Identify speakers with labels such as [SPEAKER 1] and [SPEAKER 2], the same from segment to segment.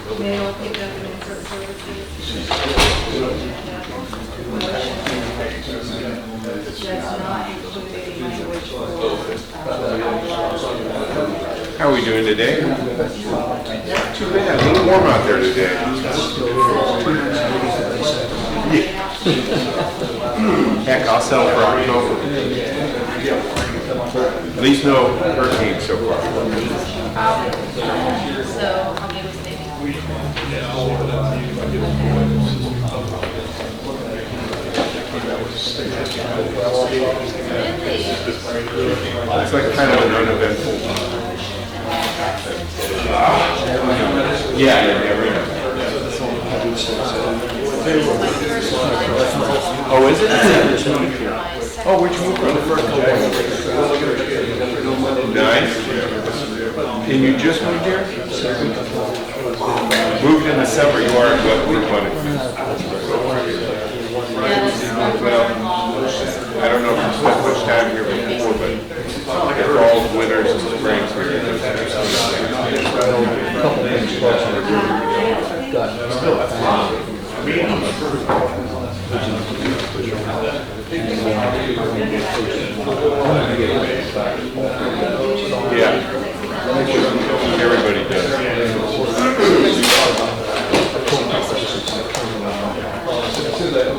[SPEAKER 1] Mail pickup and insert services. That's not including language for.
[SPEAKER 2] How are we doing today? Not too bad. A little warm out there today. Heck, I'll settle for October. At least no hurricane so far.
[SPEAKER 1] So I'll give us maybe.
[SPEAKER 2] It's like kind of an uneventful. Yeah, never know. Oh, is it? Oh, which moved from the first one? Nice. And you just moved here? Moved in the summer, you are what we wanted. Well, I don't know if you spent much time here before, but it's all winters and springs here. Yeah, everybody does.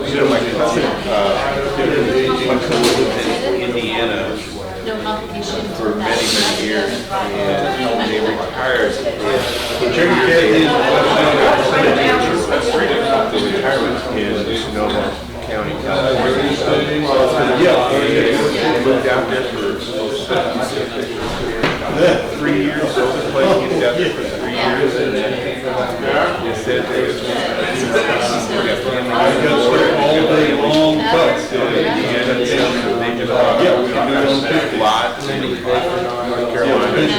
[SPEAKER 2] You know, my cousin lived in Indiana for many, many years, and they retired. The retirement in Sonoma County, California. Yeah, they lived out there for 3 years. So the place lived out there for 3 years, and then they said they all day long, but still in Indiana, they just bought a lot in North Carolina, and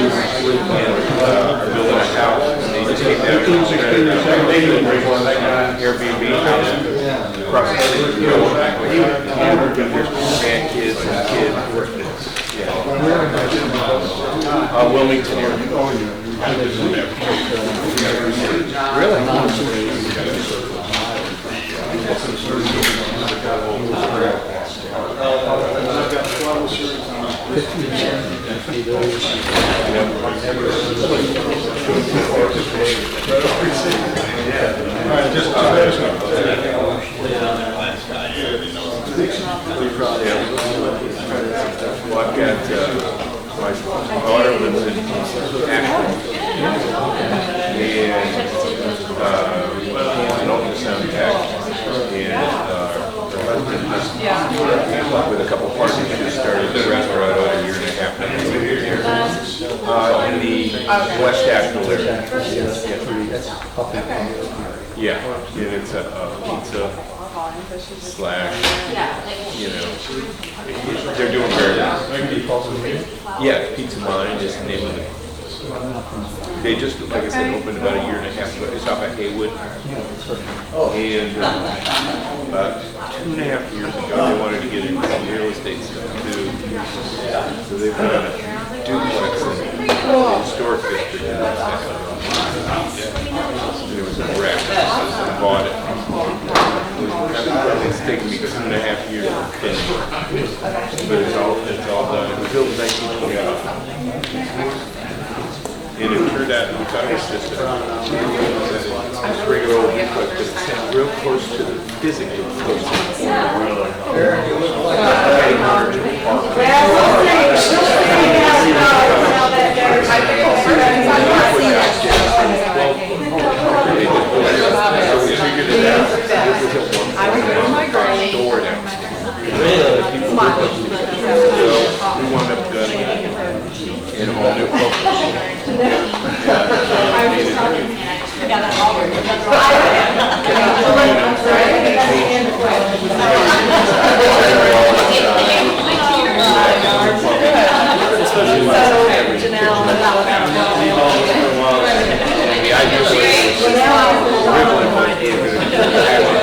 [SPEAKER 2] are building a house. They just came down to Airbnb house across the street, and there's grandkids and kids. Yeah. Wilmington area. Really? Well, I've got my daughter lives in Akron, and an ultrasound tech, and with a couple partners just started the restaurant about a year and a half ago. In the West Asheville area. Yeah, and it's a pizza slash, they're doing very well. Yeah, Pizza Mind is the name of it. They just, like I said, opened about a year and a half ago. It's off at Haywood. And about 2.5 years ago, they wanted to get into some real estate stuff too. So they've got a duplex in the historic district in West Asheville. It was a wreck. I bought it. It's taken me 2.5 years to finish, but it's all done. It was built in 1925, and it turned out we thought it was just a regular old duplex, but it's real close to the physically close to the we wound up gutting it in all new focus.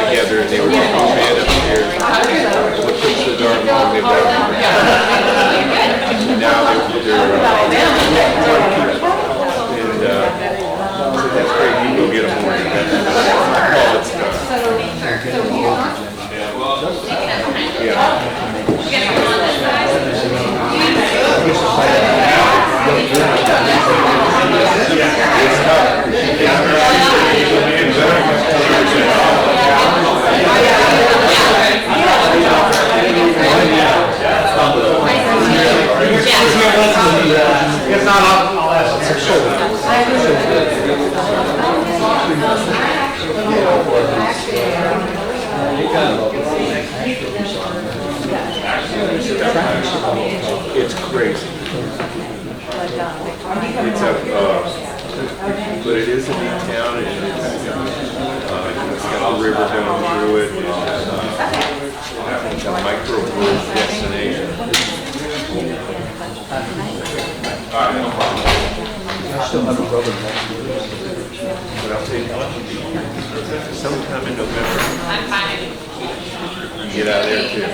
[SPEAKER 2] Together, and they were just band upstairs. What takes the dark long they've got. Now they're and so that's great. You can go get them. But it is a neat town, and it's got the river going through it. It's a micro-tourist destination. All right, no problem.
[SPEAKER 3] I still have a brother.
[SPEAKER 2] But I'll tell you what, sometime in November,
[SPEAKER 1] I'm fine.
[SPEAKER 2] you get out there too.
[SPEAKER 1] I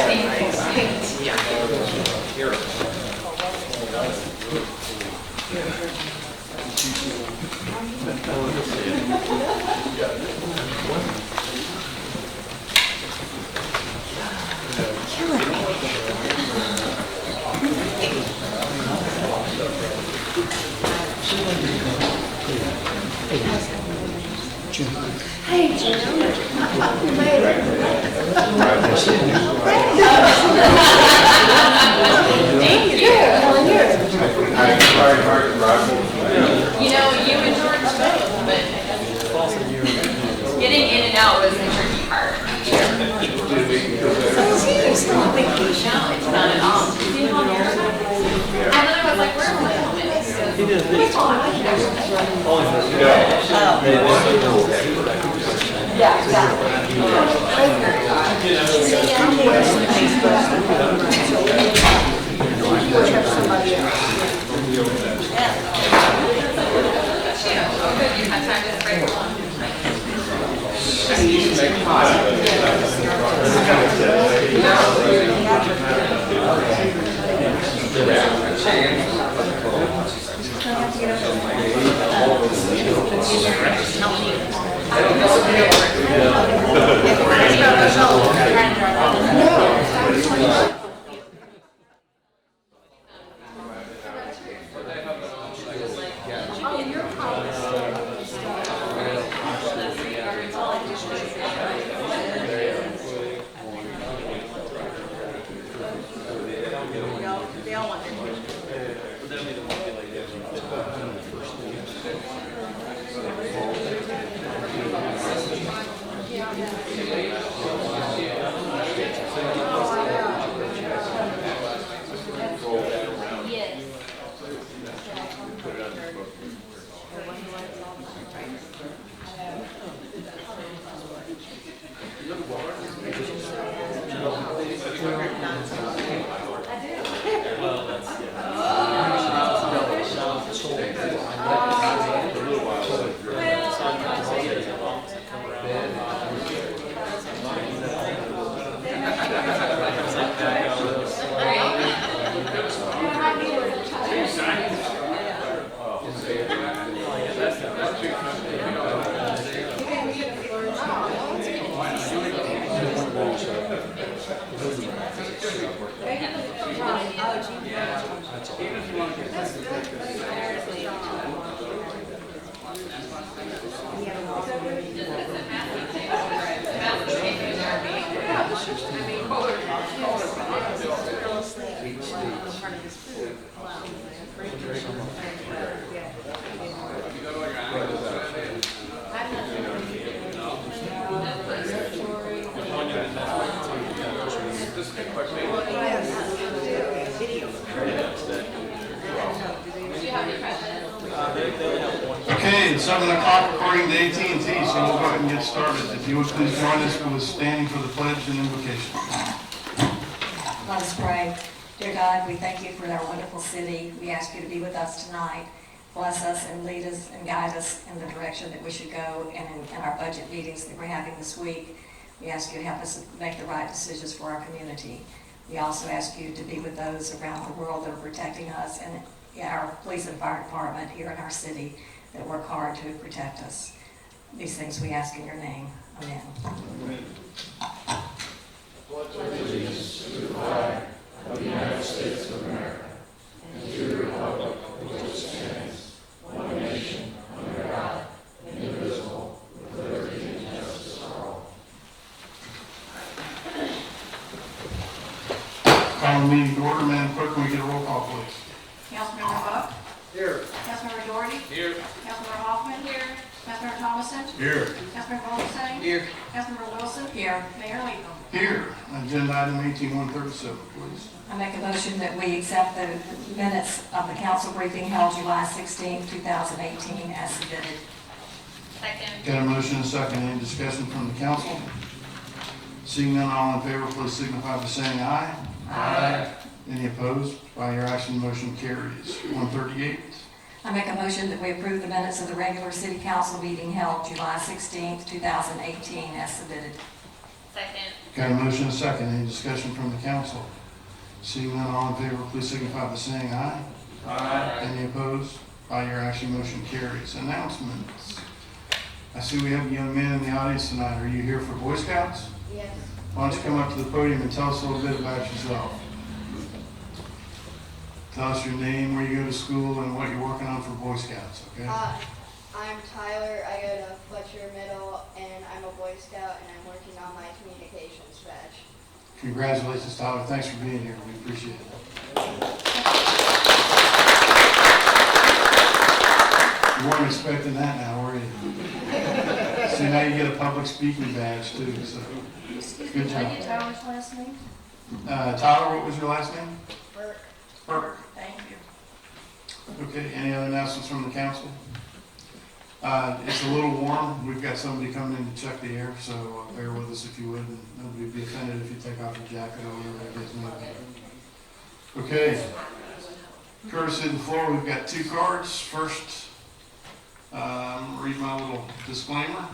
[SPEAKER 1] think, hey, Jim. Thank you. You know, you and George both, but getting in and out was the tricky part. Still on vacation? No, it's not at all. See how nervous? I literally was like, where are my helmets? Yeah, exactly. Oh, good, you had time to spray the lawn.
[SPEAKER 4] Okay, it's 7 o'clock according to AT&T, so we'll go ahead and get started. If you would please join us with standing for the pledge and invocation.
[SPEAKER 5] Let us pray. Dear God, we thank you for our wonderful city. We ask you to be with us tonight. Bless us and lead us and guide us in the direction that we should go, and in our budget meetings that we're having this week. We ask you to help us make the right decisions for our community. We also ask you to be with those around the world that are protecting us, and our police and fire department here in our city that work hard to protect us. These things we ask in your name. Amen.
[SPEAKER 6] Allegiance to the flag of the United States of America and to the republic for which it stands, one nation, under God, indivisible, with liberty and justice for all.
[SPEAKER 4] Call the meeting to order. Madam Clerk, can we get a roll call, please?
[SPEAKER 7] Councilmember Buck?
[SPEAKER 6] Here.
[SPEAKER 7] Councilmember Doherty?
[SPEAKER 6] Here.
[SPEAKER 7] Councilmember Hoffman? Here.
[SPEAKER 5] Councilmember Thomaston?
[SPEAKER 4] Here.
[SPEAKER 5] Councilmember Holmstein?
[SPEAKER 3] Here.
[SPEAKER 5] Councilmember Wilson? Here. Mayor Latham?
[SPEAKER 4] Here. Agenda item 18137, please.
[SPEAKER 5] I make a motion that we accept the minutes of the council briefing held July 16, 2018 as submitted.
[SPEAKER 1] Second.
[SPEAKER 4] Got a motion and a second. Any discussion from the council? Seeing none, all in favor, please signify by saying aye.
[SPEAKER 3] Aye.
[SPEAKER 4] Any opposed? By your action, motion carries. 138.
[SPEAKER 5] I make a motion that we approve the minutes of the regular city council meeting held July 16, 2018 as submitted.
[SPEAKER 1] Second.
[SPEAKER 4] Got a motion and a second. Any discussion from the council? Seeing none, all in favor, please signify by saying aye.
[SPEAKER 3] Aye.
[SPEAKER 4] Any opposed? By your action, motion carries. Announcements. I see we have a young man in the audience tonight. Are you here for Boy Scouts?
[SPEAKER 1] Yes.
[SPEAKER 4] Why don't you come up to the podium and tell us a little bit about yourself? Tell us your name, where you go to school, and what you're working on for Boy Scouts, okay?
[SPEAKER 7] I'm Tyler. I go to Fletcher Middle, and I'm a Boy Scout, and I'm working on my communications badge.
[SPEAKER 4] Congratulations, Tyler. Thanks for being here. We appreciate it. You weren't expecting that now, were you? So now you get a public speaking badge too, so good job.
[SPEAKER 5] Tyler's last name?
[SPEAKER 4] Tyler, what was your last name?
[SPEAKER 7] Burke.
[SPEAKER 4] Burke.
[SPEAKER 5] Thank you.
[SPEAKER 4] Okay, any other announcements from the council? It's a little warm. We've got somebody coming in to check the air, so bear with us if you would, and nobody would be offended if you take off your jacket or whatever that is. Okay. Courtesy of the floor, we've got two cards. First, read my little disclaimer.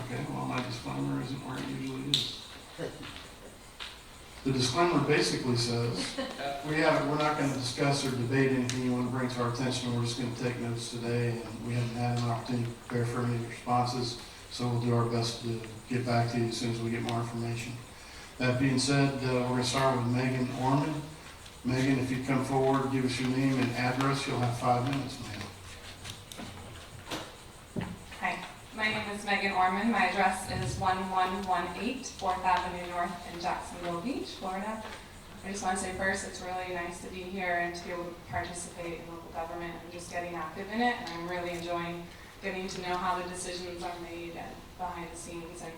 [SPEAKER 4] Okay, well, my disclaimer isn't where it usually is. The disclaimer basically says, we're not going to discuss or debate anything you want to bring to our attention. We're just going to take notes today, and we haven't had an opportunity to prepare for any responses, so we'll do our best to get back to you as soon as we get more information. That being said, we're going to start with Megan Orman. Megan, if you'd come forward, give us your name and address, you'll have 5 minutes, ma'am.
[SPEAKER 8] Hi, my name is Megan Orman. My address is 1118 4th Avenue North in Jacksonville Beach, Florida. I just want to say first, it's really nice to be here and to be able to participate in local government and just getting active in it. And I'm really enjoying getting to know how the decisions are made and behind the scenes and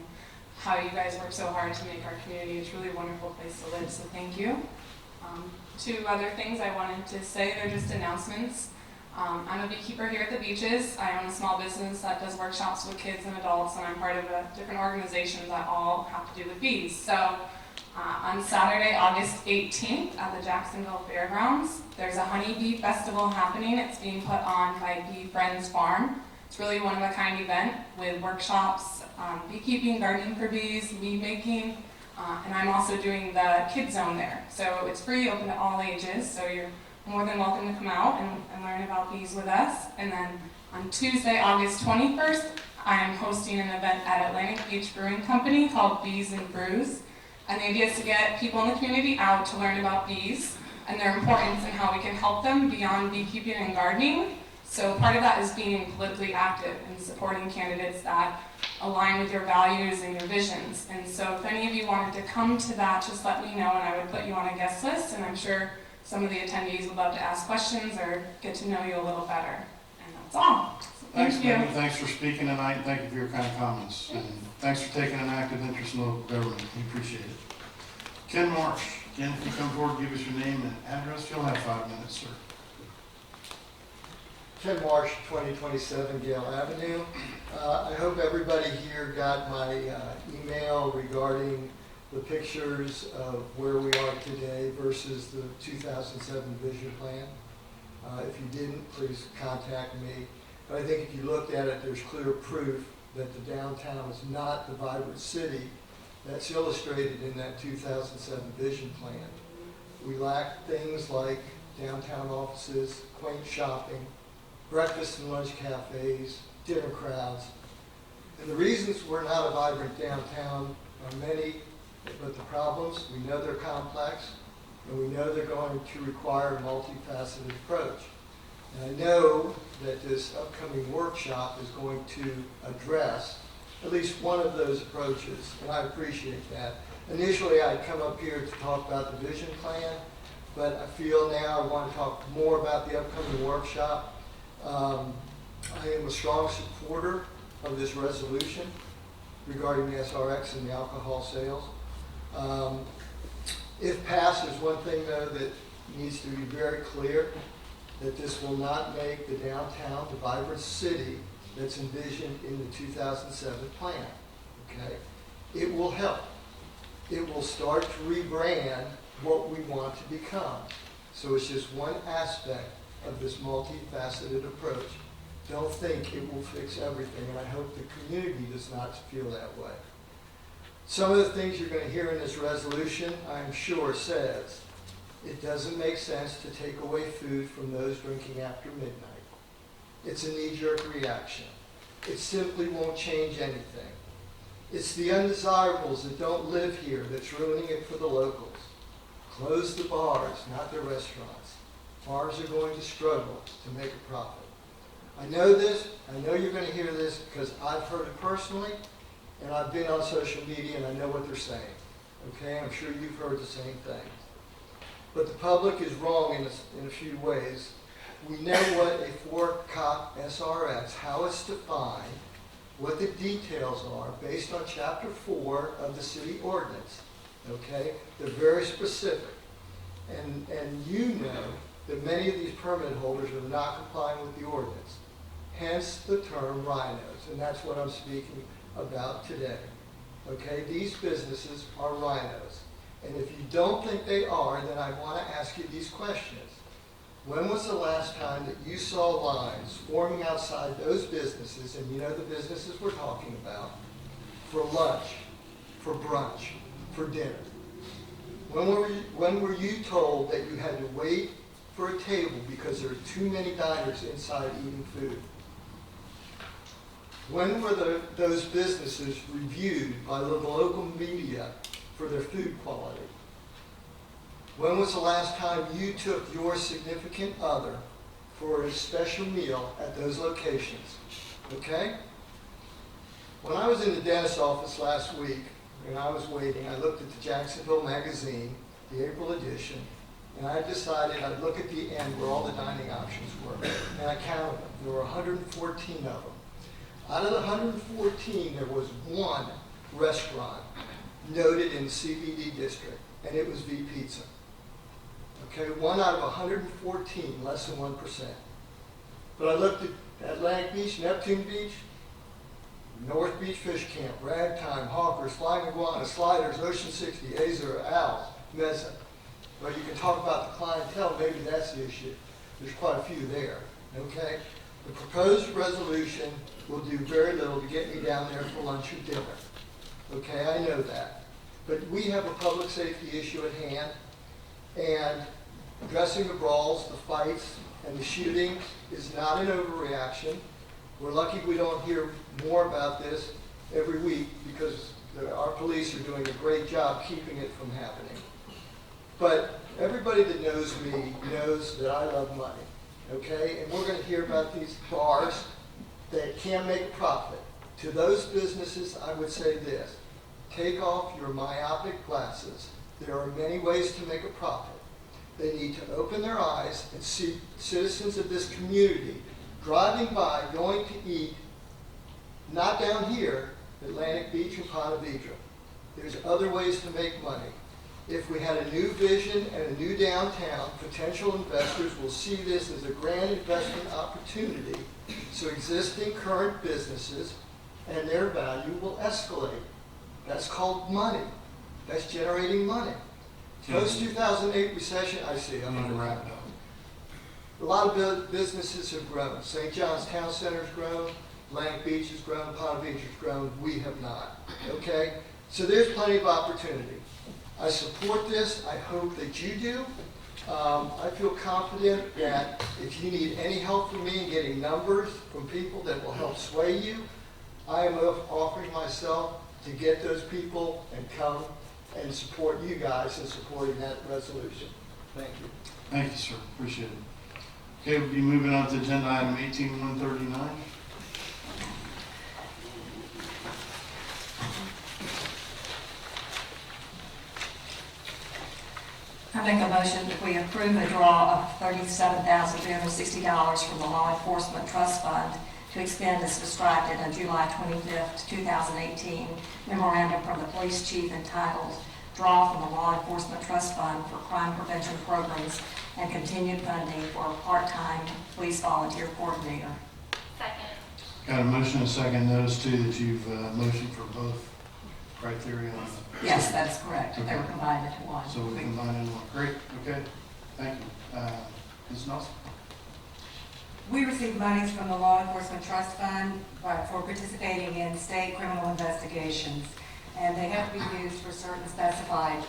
[SPEAKER 8] how you guys work so hard to make our community a truly wonderful place to live. So thank you. Two other things I wanted to say, they're just announcements. I'm a beekeeper here at the beaches. I own a small business that does workshops with kids and adults, and I'm part of a different organization that all have to do with bees. So on Saturday, August 18th at the Jacksonville Fairgrounds, there's a honeybee festival happening. It's being put on by Bee Friends Farm. It's really one of a kind event with workshops, beekeeping, gardening for bees, bee making, and I'm also doing the kids zone there. So it's free, open to all ages, so you're more than welcome to come out and learn about bees with us. And then on Tuesday, August 21st, I am hosting an event at Atlantic Beach Brewing Company called Bees and Brews. And the idea is to get people in the community out to learn about bees and their importance and how we can help them beyond beekeeping and gardening. So part of that is being politically active and supporting candidates that align with your values and your visions. And so if any of you wanted to come to that, just let me know and I would put you on a guest list, and I'm sure some of the attendees would love to ask questions or get to know you a little better. And that's all. So
[SPEAKER 4] Thanks,
[SPEAKER 8] thank you.
[SPEAKER 4] Megan. Thanks for speaking tonight, and thank you for your kind comments. And thanks for taking an active interest in local government. We appreciate it. Ken Marsh. Ken, if you come forward, give us your name and address. You'll have 5 minutes, sir.
[SPEAKER 9] Ken Marsh, 2027 Gale Avenue. I hope everybody here got my email regarding the pictures of where we are today versus the 2007 vision plan. If you didn't, please contact me. But I think if you looked at it, there's clear proof that the downtown is not the vibrant city that's illustrated in that 2007 vision plan. We lack things like downtown offices, quaint shopping, breakfast and lunch cafes, dinner crowds. And the reasons we're not a vibrant downtown are many, but the problems, we know they're complex, and we know they're going to require a multifaceted approach. And I know that this upcoming workshop is going to address at least one of those approaches, and I appreciate that. Initially, I'd come up here to talk about the vision plan, but I feel now I want to talk more about the upcoming workshop. I am a strong supporter of this resolution regarding the SRX and the alcohol sales. If passed, there's one thing though that needs to be very clear, that this will not make the downtown the vibrant city that's envisioned in the 2007 plan, okay? It will help. It will start to rebrand what we want to become. So it's just one aspect of this multifaceted approach. Don't think it will fix everything, and I hope the community does not feel that way. Some of the things you're going to hear in this resolution, I'm sure, says it doesn't make sense to take away food from those drinking after midnight. It's a knee-jerk reaction. It simply won't change anything. It's the undesirables that don't live here that's ruining it for the locals. Close the bars, not the restaurants. Bars are going to struggle to make a profit. I know this, I know you're going to hear this because I've heard it personally, and I've been on social media and I know what they're saying. Okay, I'm sure you've heard the same thing. But the public is wrong in a few ways. We know what a four-cop SRX, how it's defined, what the details are based on Chapter 4 of the city ordinance. Okay, they're very specific. And you know that many of these permit holders are not complying with the ordinance. Hence the term rhinos, and that's what I'm speaking about today. Okay, these businesses are rhinos. And if you don't think they are, then I want to ask you these questions. When was the last time that you saw lines forming outside those businesses, and you know the businesses we're talking about, for lunch, for brunch, for dinner? When were you told that you had to wait for a table because there are too many diners inside eating food? When were those businesses reviewed by the local media for their food quality? When was the last time you took your significant other for a special meal at those locations? Okay? When I was in the dentist's office last week, and I was waiting, I looked at the Jacksonville Magazine, the April edition, and I decided I'd look at the end where all the dining options were. And I counted them. There were 114 of them. Out of the 114, there was one restaurant noted in the CBD district, and it was V Pizza. Okay, 1 out of 114, less than 1%. But I looked at Atlantic Beach, Neptune Beach, North Beach Fish Camp, Ragtime, Hawkers, Flying Iguana, Sliders, Ocean 60, Azure, Owls, Mesa. Well, you can talk about the clientele, maybe that's the issue. There's quite a few there, okay? The proposed resolution will do very little to get me down there for lunch or dinner. Okay, I know that. But we have a public safety issue at hand, and addressing the brawls, the fights, and the shootings is not an overreaction. We're lucky we don't hear more about this every week because our police are doing a great job keeping it from happening. But everybody that knows me knows that I love money, okay? And we're going to hear about these bars that can't make a profit. To those businesses, I would say this: take off your myopic glasses. There are many ways to make a profit. They need to open their eyes and see citizens of this community driving by, going to eat, not down here, Atlantic Beach and Ponte Vedra. There's other ways to make money. If we had a new vision and a new downtown, potential investors will see this as a grand investment opportunity, so existing current businesses and their value will escalate. That's called money. That's generating money. Post-2008 recession, I see, I'm going to wrap it up. A lot of businesses have grown. St. John's Town Center has grown, Atlantic Beach has grown, Ponte Vedra has grown. We have not, okay? So there's plenty of opportunity. I support this. I hope that you do. I feel confident that if you need any help from me in getting numbers from people that will help sway you, I am offering myself to get those people and come and support you guys in supporting that resolution. Thank you.
[SPEAKER 4] Thank you, sir. Appreciate it. Okay, we'll be moving on to agenda item 18139.
[SPEAKER 5] I make a motion that we approve a draw of $37,360 from the Law Enforcement Trust Fund to expend as described in a July 25th, 2018 memorandum from the police chief entitled Draw from the Law Enforcement Trust Fund for Crime Prevention Programs and Continued Funding for a Part-Time Police Volunteer Coordinator.
[SPEAKER 1] Second.
[SPEAKER 4] Got a motion and a second. Notice too that you've motioned for both criteria.
[SPEAKER 5] Yes, that is correct. They were combined into one.
[SPEAKER 4] So we combine in one. Great, okay, thank you. Ms. Nelson?
[SPEAKER 10] We receive monies from the Law Enforcement Trust Fund for participating in state criminal investigations, and they have to be used for certain specified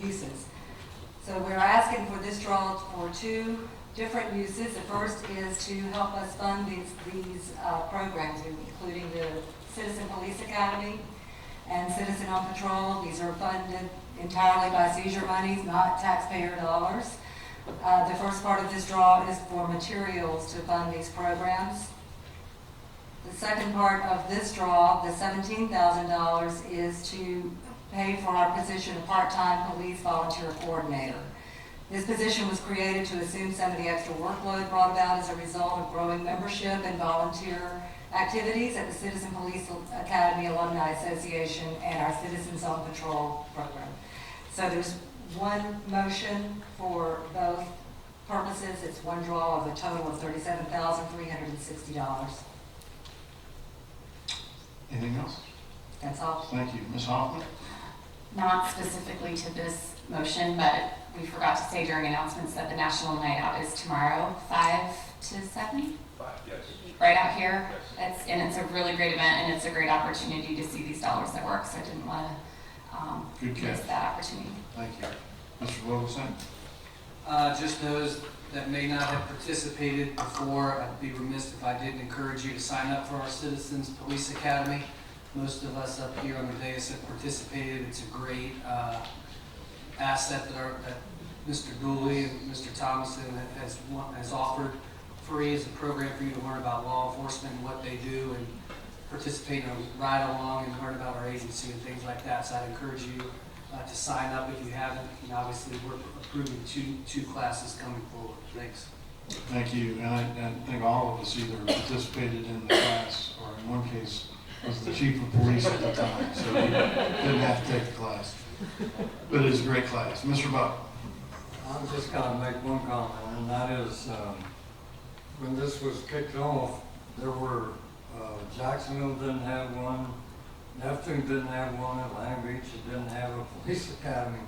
[SPEAKER 10] uses. So we're asking for this draw for two different uses. The first is to help us fund these programs, including the Citizen Police Academy and Citizen on Patrol. These are funded entirely by seizure monies, not taxpayer dollars. The first part of this draw is for materials to fund these programs. The second part of this draw, the $17,000, is to pay for our position of part-time police volunteer coordinator. This position was created to assume some of the extra workload brought about as a result of growing membership and volunteer activities at the Citizen Police Academy Alumni Association and our Citizens on Patrol program. So there's one motion for both purposes. It's one draw of a total of $37,360.
[SPEAKER 4] Anything else?
[SPEAKER 5] That's all.
[SPEAKER 4] Thank you. Ms. Hoffman?
[SPEAKER 8] Not specifically to this motion, but we forgot to say during announcements that the National Night Out is tomorrow, 5 to 7,
[SPEAKER 2] 5, yes.
[SPEAKER 8] right out here. It's a really great event, and it's a great opportunity to see these dollars that work, so I didn't want to
[SPEAKER 4] Good
[SPEAKER 8] miss
[SPEAKER 4] catch.
[SPEAKER 8] that opportunity.
[SPEAKER 4] Thank you. Mr. Wilson?
[SPEAKER 3] Just those that may not have participated before, I'd be remiss if I didn't encourage you to sign up for our Citizens Police Academy. Most of us up here on the dais have participated. It's a great asset that Mr. Dooley and Mr. Thomason has offered free as a program for you to learn about law enforcement and what they do, and participate in a ride along and learn about our agency and things like that. So I'd encourage you to sign up if you haven't. And obviously, we're approving two classes coming forward. Thanks.
[SPEAKER 4] Thank you. And I think all of us either participated in the class or in one case was the chief of police at the time, so he didn't have to take the class. But it's a great class. Mr. Buck?
[SPEAKER 6] I'm just gonna make one comment, and that is, when this was kicked off, there were, Jacksonville didn't have one, Neptune didn't have one, and Long Beach didn't have a police academy.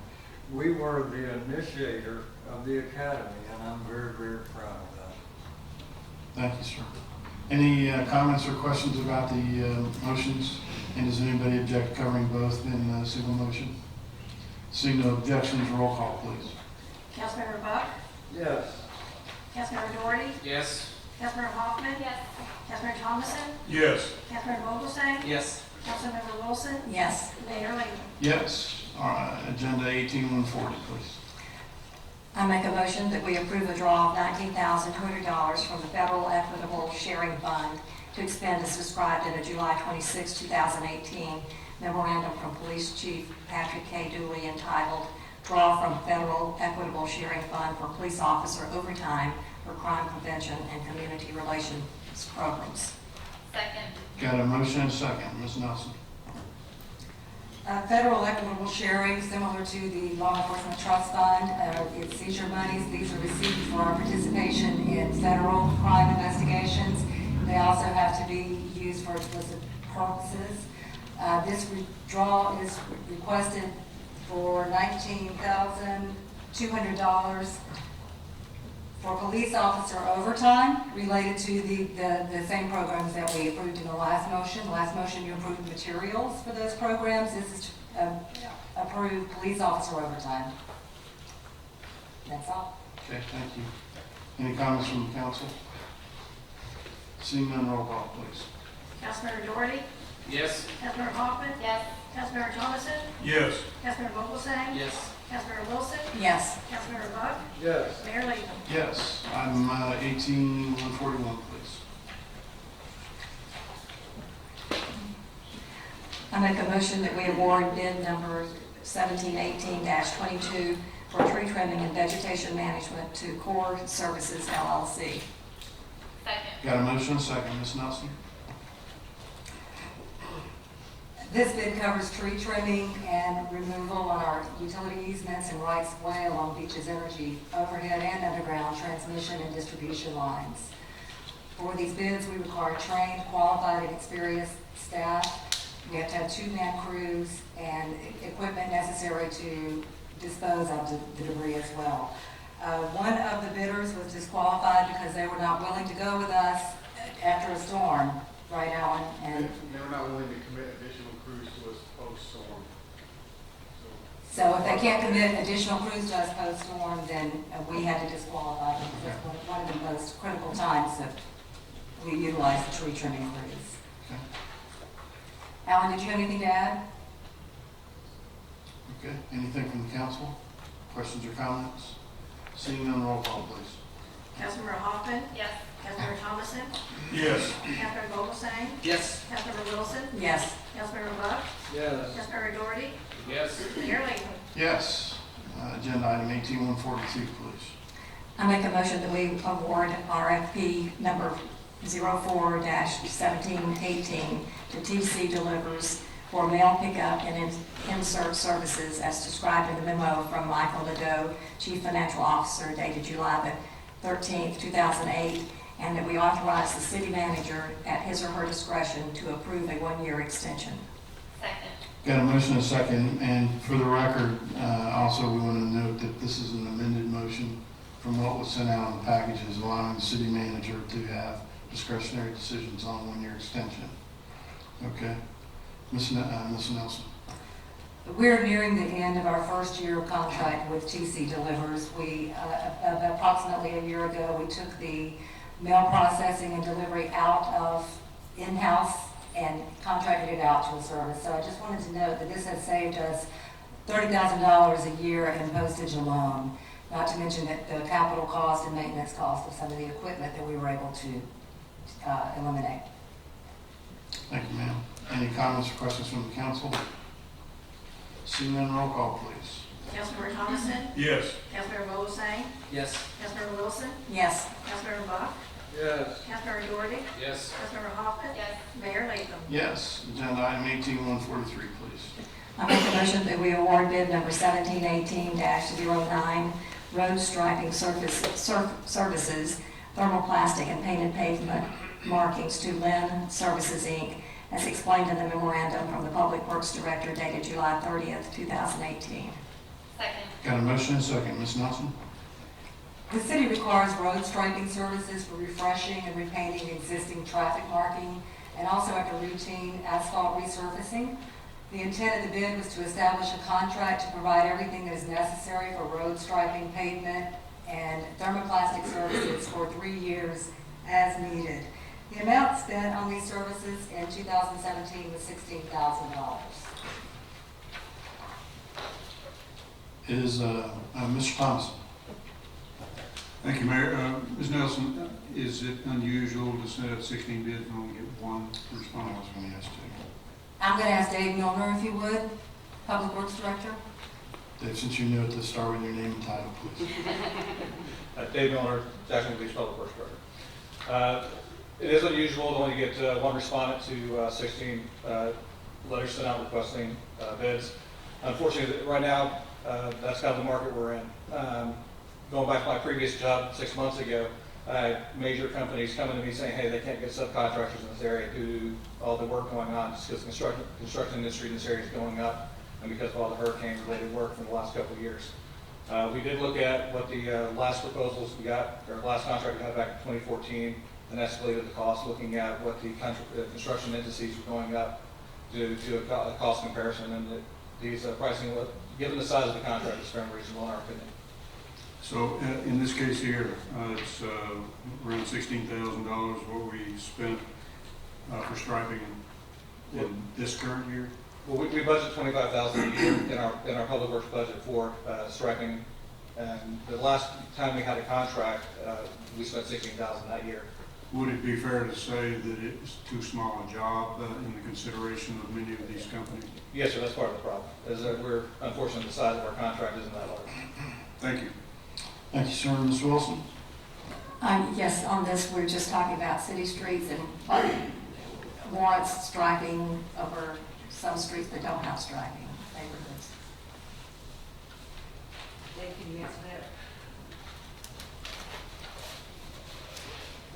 [SPEAKER 6] We were the initiator of the academy, and I'm very, very proud of that.
[SPEAKER 4] Thank you, sir. Any comments or questions about the motions? And does anybody object to covering both in a single motion? Seeing no objections, roll call, please.
[SPEAKER 5] Councilmember Buck?
[SPEAKER 6] Yes.
[SPEAKER 5] Councilmember Doherty?
[SPEAKER 3] Yes.
[SPEAKER 5] Councilmember Hoffman?
[SPEAKER 1] Yes.
[SPEAKER 5] Councilmember Thomason?
[SPEAKER 3] Yes.
[SPEAKER 5] Councilmember Vogelsang?
[SPEAKER 3] Yes.
[SPEAKER 5] Councilmember Wilson? Yes. Mayor Latham?
[SPEAKER 4] Yes. All right. Agenda 18140, please.
[SPEAKER 5] I make a motion that we approve a draw of $19,200 from the Federal Equitable Sharing Fund to expend as described in a July 26, 2018 memorandum from Police Chief Patrick K. Dooley entitled Draw from Federal Equitable Sharing Fund for Police Officer Overtime for Crime Prevention and Community Relations Programs.
[SPEAKER 1] Second.
[SPEAKER 4] Got a motion and a second. Ms. Nelson?
[SPEAKER 10] Federal equitable sharing, similar to the Law Enforcement Trust Fund, it's seizure monies. These are received for our participation in federal crime investigations. They also have to be used for explicit purposes. This withdrawal is requested for $19,200 for police officer overtime related to the same programs that we approved in the last motion. The last motion, you approved materials for those programs. This is to approve police officer overtime. That's all.
[SPEAKER 4] Okay, thank you. Any comments from the council? Seeing none, roll call, please.
[SPEAKER 5] Councilmember Doherty?
[SPEAKER 3] Yes.
[SPEAKER 5] Councilmember Hoffman?
[SPEAKER 1] Yes.
[SPEAKER 5] Councilmember Thomason?
[SPEAKER 3] Yes.
[SPEAKER 5] Councilmember Vogelsang?
[SPEAKER 3] Yes.
[SPEAKER 5] Councilmember Wilson?
[SPEAKER 10] Yes.
[SPEAKER 5] Councilmember Buck?
[SPEAKER 6] Yes.
[SPEAKER 5] Mayor Latham?
[SPEAKER 4] Yes. Item 18141, please.
[SPEAKER 5] I make a motion that we award bid number 1718-22 for tree trimming and vegetation management to Core Services LLC.
[SPEAKER 1] Second.
[SPEAKER 4] Got a motion, second, Ms. Nelson?
[SPEAKER 10] This bid covers tree trimming and removal on our utility easements and rights of way along Beaches Energy overhead and underground transmission and distribution lines. For these bids, we require trained, qualified, and experienced staff. We have to have 2-man crews and equipment necessary to dispose of the debris as well. One of the bidders was disqualified because they were not willing to go with us after a storm, right, Alan? And
[SPEAKER 6] They were not willing to commit additional crews to us post-storm.
[SPEAKER 10] so if they can't commit additional crews to us post-storm, then we had to disqualify them. Because it's one of the most critical times that we utilize the tree trimming crews.
[SPEAKER 4] Okay.
[SPEAKER 10] Alan, did you have anything to add?
[SPEAKER 4] Okay, anything from the council? Questions or comments? Seeing none, roll call, please.
[SPEAKER 5] Councilmember Hoffman?
[SPEAKER 1] Yes.
[SPEAKER 5] Councilmember Thomason?
[SPEAKER 6] Yes.
[SPEAKER 5] Councilmember Vogelsang?
[SPEAKER 3] Yes.
[SPEAKER 5] Councilmember Wilson?
[SPEAKER 10] Yes.
[SPEAKER 5] Councilmember Buck?
[SPEAKER 3] Yes.
[SPEAKER 5] Councilmember Doherty?
[SPEAKER 3] Yes.
[SPEAKER 5] Mayor Latham?
[SPEAKER 4] Yes. Agenda item 18142, please.
[SPEAKER 5] I make a motion that we award RFP number 04-1718 to TC Delivers for mail pickup and insert services as described in the memo from Michael Legault, Chief Financial Officer, dated July the 13th, 2008, and that we authorize the city manager at his or her discretion to approve a 1-year extension.
[SPEAKER 1] Second.
[SPEAKER 4] Got a motion and a second, and for the record, also we want to note that this is an amended motion from what was sent out on the packages, allowing the city manager to have discretionary decisions on 1-year extension. Okay. Ms. Nelson?
[SPEAKER 10] We're nearing the end of our first year of contract with TC Delivers. We, approximately a year ago, we took the mail processing and delivery out of in-house and contracted it out to a service. So I just wanted to note that this has saved us $30,000 a year in postage alone, not to mention that the capital cost and maintenance cost of some of the equipment that we were able to eliminate.
[SPEAKER 4] Thank you, ma'am. Any comments or questions from the council? Seeing none, roll call, please.
[SPEAKER 5] Councilmember Thomason?
[SPEAKER 6] Yes.
[SPEAKER 5] Councilmember Vogelsang?
[SPEAKER 3] Yes.
[SPEAKER 5] Councilmember Wilson?
[SPEAKER 10] Yes.
[SPEAKER 5] Councilmember Buck?
[SPEAKER 3] Yes.
[SPEAKER 5] Councilmember Doherty?
[SPEAKER 3] Yes.
[SPEAKER 5] Councilmember Hoffman?
[SPEAKER 1] Yes.
[SPEAKER 5] Mayor Latham?
[SPEAKER 4] Yes. Agenda item 18143, please.
[SPEAKER 5] I make a motion that we award bid number 1718-09, road striping services, thermoplastic and painted pavement markings to Lynn Services, Inc., as explained in the memorandum from the Public Works Director dated July 30th, 2018.
[SPEAKER 1] Second.
[SPEAKER 4] Got a motion and a second. Ms. Nelson?
[SPEAKER 10] The city requires road striping services for refreshing and repainting existing traffic marking and also after routine asphalt resurfacing. The intent of the bid was to establish a contract to provide everything that is necessary for road striping, pavement, and thermoplastic services for 3 years as needed. The amount spent on these services in 2017 was $16,000.
[SPEAKER 4] Is Mr. Thompson?
[SPEAKER 11] Thank you, Mayor. Ms. Nelson, is it unusual to set up 16 bids and only get one
[SPEAKER 4] I
[SPEAKER 11] response?
[SPEAKER 4] was going to ask you.
[SPEAKER 10] I'm going to ask Dave Milner, if you would, Public Works Director.
[SPEAKER 4] Dave, since you knew it, to start with your name and title, please.
[SPEAKER 12] Dave Milner, Jacksonville Beach Public Works Director. It is unusual to only get one respondent to 16 letters sent out requesting bids. Unfortunately, right now, that's kind of the market we're in. Going back to my previous job 6 months ago, I had major companies coming to me saying, hey, they can't get subcontractors in this area due to all the work going on, just because the construction industry in this area is going up, and because of all the hurricane-related work from the last couple of years. We did look at what the last proposals we got, or last contract we had back in 2014, and escalated the cost, looking at what the construction indices were going up to do a cost comparison, and these pricing, given the size of the contract, is very reasonable in our opinion.
[SPEAKER 11] So in this case here, it's around $16,000 what we spent for striping in this current year.
[SPEAKER 12] Well, we budget $25,000 a year in our public works budget for striping, and the last time we had a contract, we spent $16,000 that year.
[SPEAKER 11] Would it be fair to say that it's too small a job in the consideration of many of these companies?
[SPEAKER 12] Yes, sir, that's part of the problem, is that we're, unfortunately, the size of our contract isn't that large.
[SPEAKER 11] Thank you.
[SPEAKER 4] Thank you, sir. Ms. Wilson?
[SPEAKER 5] Yes, on this, we're just talking about city streets and warrants striping over some streets that don't have striping, neighborhoods.
[SPEAKER 10] Dave, can you answer that?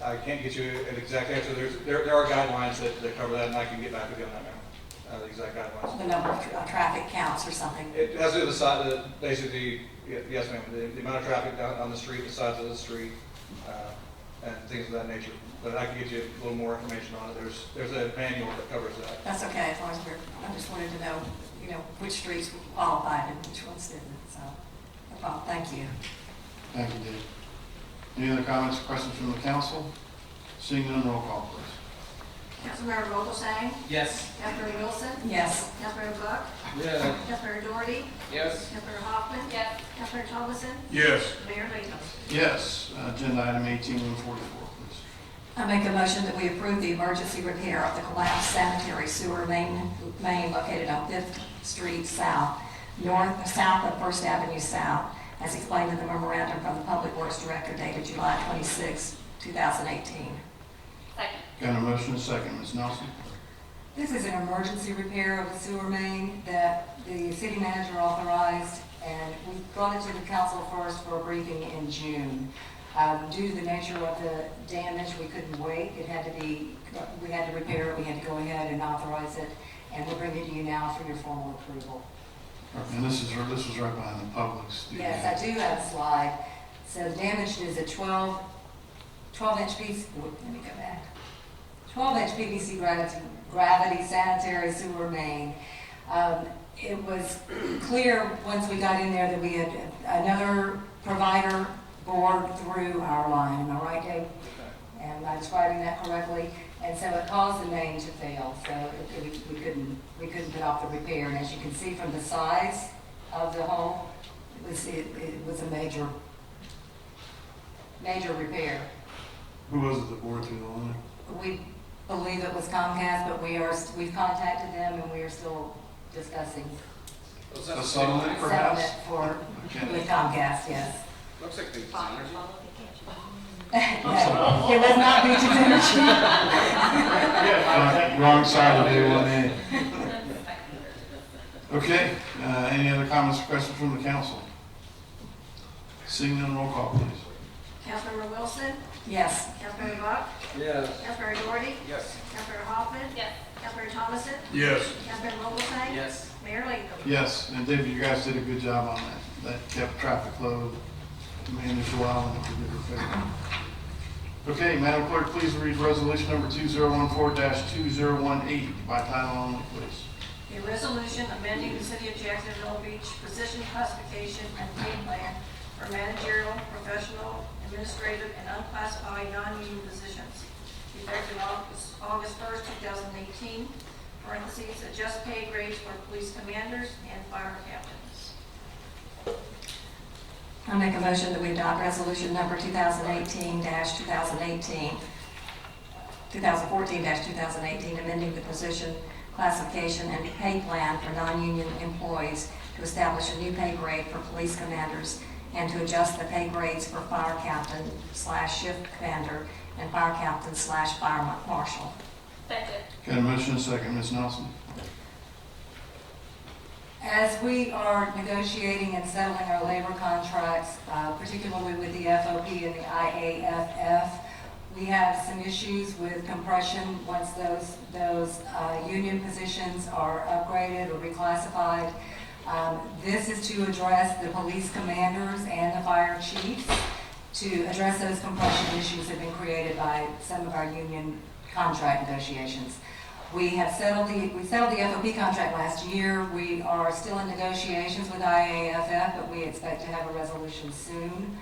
[SPEAKER 12] I can't get you an exact answer. There are guidelines that cover that, and I can get back with you on that now, the exact guidelines.
[SPEAKER 5] The number of traffic counts or something.
[SPEAKER 12] It has to do with the size, basically, yes, ma'am, the amount of traffic down on the street, the size of the street, and things of that nature. But I can get you a little more information on it. There's a manual that covers that.
[SPEAKER 5] That's okay, as long as I just wanted to know, which streets qualified and which ones didn't, so, no problem, thank you.
[SPEAKER 4] Thank you, Dave. Any other comments or questions from the council? Seeing none, roll call, please.
[SPEAKER 5] Councilmember Vogelsang?
[SPEAKER 3] Yes.
[SPEAKER 5] Councilmember Wilson? Yes. Councilmember Buck?
[SPEAKER 3] Yeah.
[SPEAKER 5] Councilmember Doherty?
[SPEAKER 3] Yes.
[SPEAKER 5] Councilmember Hoffman? Yes. Councilmember Thomason?
[SPEAKER 11] Yes.
[SPEAKER 5] Mayor Latham?
[SPEAKER 4] Yes. Agenda item 18144, please.
[SPEAKER 5] I make a motion that we approve the emergency repair of the collapsed sanitary sewer main located on 5th Street South, south of First Avenue South, as explained in the memorandum from the Public Works Director dated July 26, 2018.
[SPEAKER 1] Second.
[SPEAKER 4] Got a motion and a second. Ms. Nelson?
[SPEAKER 10] This is an emergency repair of the sewer main that the city manager authorized, and we brought it to the council first for a briefing in June. Due to the nature of the damage, we couldn't wait. We had to repair it, we had to go ahead and authorize it, and we'll bring it to you now for your formal approval.
[SPEAKER 4] And this was right behind the Publix.
[SPEAKER 10] Yes, I do have a slide. So the damage is a 12-inch piece, let me go back. 12-inch PVC gravity sanitary sewer main. It was clear once we got in there that we had another provider bored through our line. Am I right, Dave? Am I describing that correctly? And so it caused the main to fail. So we couldn't put off the repair. And as you can see from the size of the hole, it was a major repair.
[SPEAKER 4] Who was it that bored through the line?
[SPEAKER 10] We believe it was Comcast, but we've contacted them and we are still discussing
[SPEAKER 4] A settlement, perhaps?
[SPEAKER 10] settlement for,
[SPEAKER 4] Okay.
[SPEAKER 10] with Comcast, yes.
[SPEAKER 6] Looks like the
[SPEAKER 10] It was not Beaches Energy.
[SPEAKER 4] Wrong side of the A1A. Okay, any other comments or questions from the council? Seeing none, roll call, please.
[SPEAKER 5] Councilmember Wilson? Yes. Councilmember Buck?
[SPEAKER 3] Yes.
[SPEAKER 5] Councilmember Doherty?
[SPEAKER 6] Yes.
[SPEAKER 5] Councilmember Hoffman?
[SPEAKER 1] Yes.
[SPEAKER 5] Councilmember Thomason?
[SPEAKER 11] Yes.
[SPEAKER 5] Councilmember Vogelsang?
[SPEAKER 3] Yes.
[SPEAKER 5] Mayor Latham?
[SPEAKER 4] Yes, and David, you guys did a good job on that. That kept traffic flow managed well and it did repair. Okay, Madam Clerk, please read resolution number 2014-2018 by title only, please.
[SPEAKER 5] A resolution amending the City of Jacksonville Beach position classification and pay plan for managerial, professional, administrative, and unclassified non-union positions, effective August 1st, 2018, parentheses, adjust pay grades for police commanders and fire captains. I make a motion that we adopt resolution number 2014-2018, amending the position classification and pay plan for non-union employees to establish a new pay grade for police commanders and to adjust the pay grades for fire captain / shift commander and fire captain / fire marshal.
[SPEAKER 1] Second.
[SPEAKER 4] Got a motion and a second, Ms. Nelson?
[SPEAKER 10] As we are negotiating and settling our labor contracts, particularly with the FOP and the IAFF, we have some issues with compression once those union positions are upgraded or reclassified. This is to address the police commanders and the fire chiefs, to address those compression issues that have been created by some of our union contract negotiations. We settled the FOP contract last year. We are still in negotiations with IAFF, but we expect to have a resolution soon.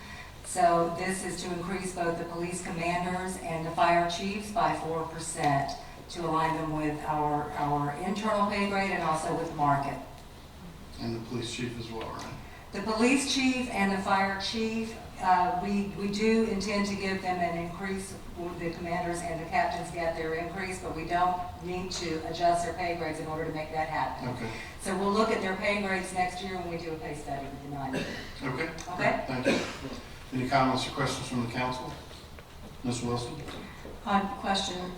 [SPEAKER 10] So this is to increase both the police commanders and the fire chiefs by 4% to align them with our internal pay grade and also with market.
[SPEAKER 4] And the police chief as well, right?
[SPEAKER 10] The police chief and the fire chief, we do intend to give them an increase. The commanders and the captains get their increase, but we don't need to adjust their pay grades in order to make that happen.
[SPEAKER 4] Okay.
[SPEAKER 10] So we'll look at their pay grades next year when we do a pay study with the 9.
[SPEAKER 4] Okay.
[SPEAKER 10] Okay?
[SPEAKER 4] Thank you. Any comments or questions from the council? Ms. Wilson?
[SPEAKER 5] Question,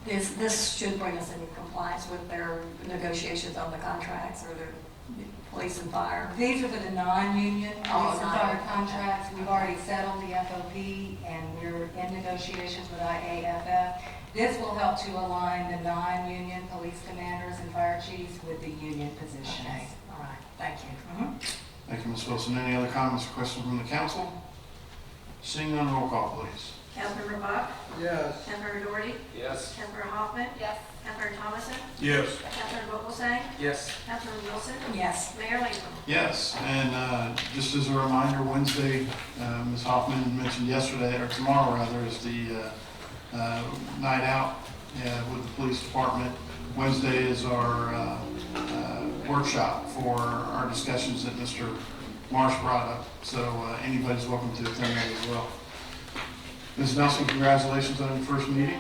[SPEAKER 5] this should bring us into compliance with their negotiations on the contracts or the police and fire?
[SPEAKER 10] These are for the non-union police and fire
[SPEAKER 5] non-union.
[SPEAKER 10] contracts. We've already settled the FOP and we're in negotiations with IAFF. This will help to align the non-union police commanders and fire chiefs with the union positions.
[SPEAKER 5] Okay, all right, thank you.
[SPEAKER 4] Thank you, Ms. Wilson. Any other comments or questions from the council? Seeing none, roll call, please.
[SPEAKER 6] Councilmember Buck?
[SPEAKER 9] Yes.
[SPEAKER 6] Councilmember Doherty?
[SPEAKER 12] Yes.
[SPEAKER 6] Councilmember Hoffman?
[SPEAKER 1] Yes.
[SPEAKER 6] Councilmember Thomason?
[SPEAKER 11] Yes.
[SPEAKER 6] Councilmember Vogelsang?
[SPEAKER 12] Yes.
[SPEAKER 6] Councilmember Wilson?
[SPEAKER 5] Yes.
[SPEAKER 6] Mayor Latham?
[SPEAKER 4] Yes, and just as a reminder, Wednesday, Ms. Hoffman mentioned yesterday, or tomorrow rather, is the night out with the police department. Wednesday is our workshop for our discussions that Mr. Marsh brought up, so anybody's welcome to attend that as well. Ms. Nelson, congratulations on your first meeting.